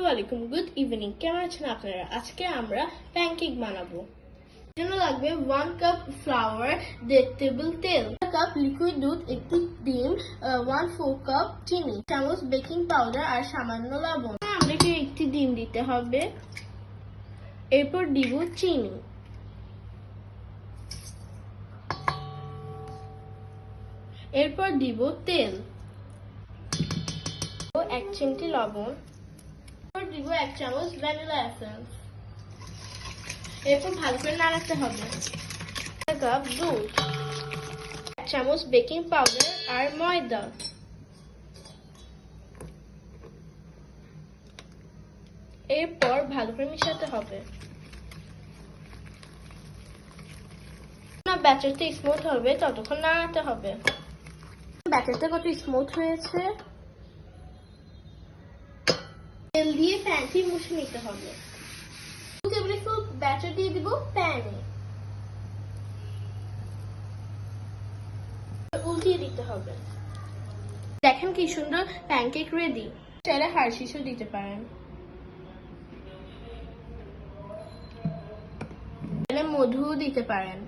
আসসালামু আলাইকুম, good evening. কেমন আছেন আপনারা? আজকে আমরা প্যানকেক বানাবো। এর জন্য লাগবে 1 কাপ ফ্লাওয়ার, 1.5 টেবিল তেল, 1 কাপ লিকুইড দুধ, একটি ডিম, 1/4 কাপ চিনি, চামচ বেকিং পাউডার আর সামান্য লবণ। আমাদেরকে একটি ডিম দিতে হবে, এরপর দিব চিনি, এরপর দিব তেল, 1 চিমটি লবণ, এরপর দিব 1 চামচ ভ্যানিলা এসেন্স। এরপর ভালো করে নাড়াতে হবে। 1 কাপ দুধ, 1 চামচ বেকিং পাউডার আর ময়দা। এরপর ভালো করে মিশাতে হবে। ব্যাটারটা স্মুথ হবে ততক্ষণ নাড়াতে হবে। ব্যাটারটা কত স্মুথ হয়েছে, তেল দিয়ে প্যানটি মুছে নিতে হবে। 2 টেবিলস্পুন ব্যাটার দিয়ে দিব প্যানে, উল্টিয়ে দিতে হবে। দেখেন কি সুন্দর প্যানকেক রেডি। চাইলে হার্শিসও দিতে পারেন, মধুও দিতে পারেন।